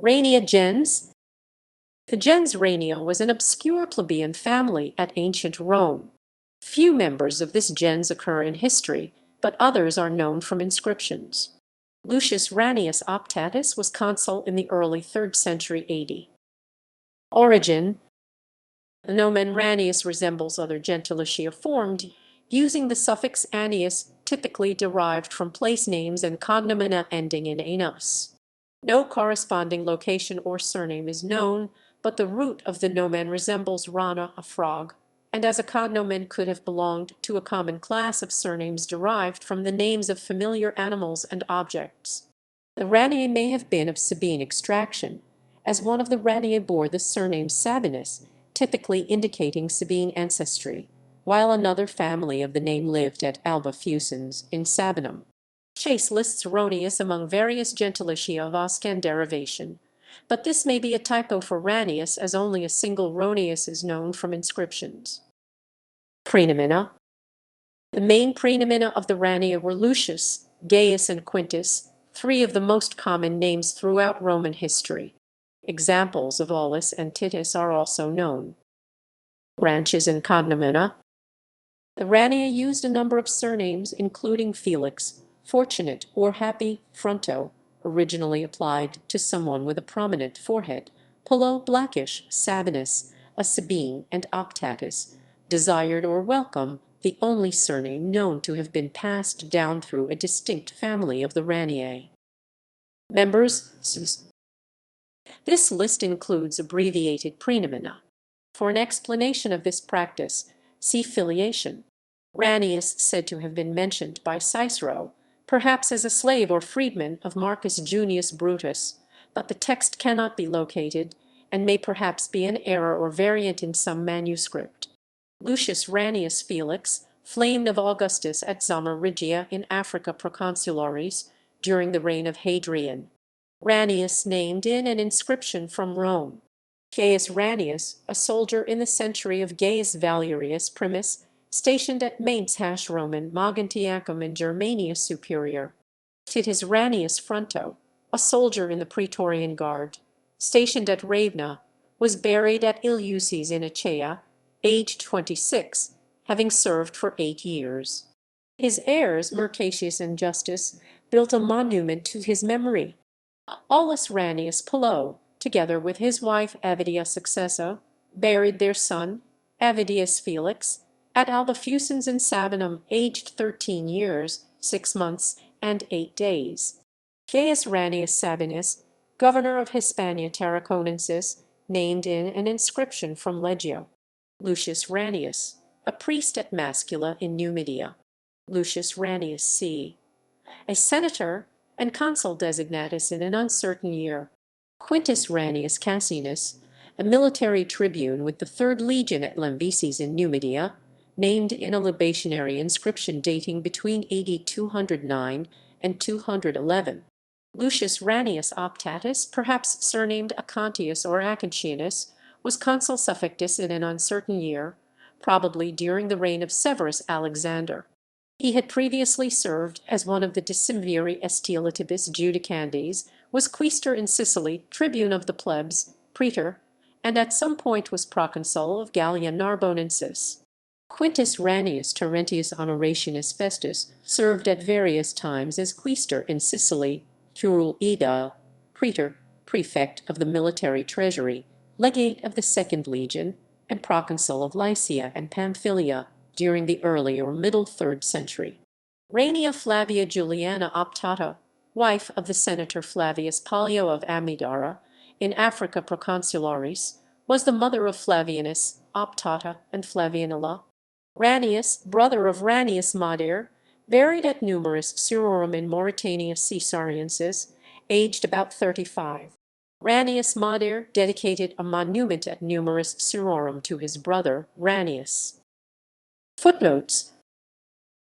Rania gens. The gens Rania was an obscure plebeian family at ancient Rome. Few members of this gens occur in history, but others are known from inscriptions. Lucius Ranius Optatus was consul in the early 3rd century AD. Origin. The nomen Ranius resembles other gentilicia formed using the suffix "anius," typically derived from place names and cognomina ending in "anus." No corresponding location or surname is known, but the root of the nomen resembles rana, a frog, and as a cognomen could have belonged to a common class of surnames derived from the names of familiar animals and objects. The Raniae may have been of Sabine extraction, as one of the Raniae bore the surname Sabinus, typically indicating Sabine ancestry, while another family of the name lived at Alba Fusens in Sabinum. Chase lists Ronius among various gentilicia of Oscan derivation, but this may be a typo for Ranius, as only a single Ronius is known from inscriptions. Praenomina. The main praenomina of the Rania were Lucius, Gaius, and Quintus, three of the most common names throughout Roman history. Examples of Aulus and Titus are also known. Branches in cognomina. The Rania used a number of surnames, including Felix, fortunate or happy, Fronto, originally applied to someone with a prominent forehead, Polo, blackish, Sabinus, a Sabine, and Optatus, desired or welcome, the only surname known to have been passed down through a distinct family of the Raniae. Members. This list includes abbreviated praenomina. For an explanation of this practice, see filiation. Ranius said to have been mentioned by Cicero, perhaps as a slave or freedman of Marcus Junius Brutus, but the text cannot be located and may perhaps be an error or variant in some manuscript. Lucius Ranius Felix, flamed of Augustus at Zama Regia in Africa Proconsularis during the reign of Hadrian. Ranius named in an inscription from Rome. Gaius Ranius, a soldier in the century of Gaius Valerius Primus, stationed at Mainz Roman Mogontiacum in Germania Superior. Titus Ranius Fronto, a soldier in the Praetorian Guard, stationed at Ravenna, was buried at Eleusis in Achaia, aged 26, having served for 8 years. His heirs, Mercatius and Justus, built a monument to his memory. Aulus Ranius Polo, together with his wife Avidia Successa, buried their son, Avidius Felix, at Alba Fusens in Sabinum, aged 13 years, 6 months, and 8 days. Gaius Ranius Sabinus, governor of Hispania Tarraconensis, named in an inscription from Legio. Lucius Ranius, a priest at Mascula in Numidia. Lucius Ranius c. a senator and consul designatus in an uncertain year. Quintus Ranius Cassinus, a military tribune with the 3rd Legion at Lambesis in Numidia, named in a libationary inscription dating between AD 209 and 211. Lucius Ranius Optatus, perhaps surnamed Acantius or Acantianus, was consul suffectus in an uncertain year, probably during the reign of Severus Alexander. He had previously served as one of the decimviri aestialitibus judicandes, was quaestor in Sicily, tribune of the plebs, praetor, and at some point was proconsul of Gallia Narbonensis. Quintus Ranius Terentius Honoratius Festus served at various times as quaestor in Sicily, curule aedile, praetor, prefect of the military treasury, legate of the 2nd Legion, and proconsul of Lycia and Pamphylia during the early or middle 3rd century. Rania Flavia Juliana Optata, wife of the senator Flavius Pollio of Amydara, in Africa Proconsularis, was the mother of Flavianus, Optata, and Flavianilla. Ranius, brother of Ranius Madir, buried at Numerus Surorum in Mauritania Caesariensis, aged about 35. Ranius Madir dedicated a monument at Numerus Surorum to his brother, Ranius. Footnotes.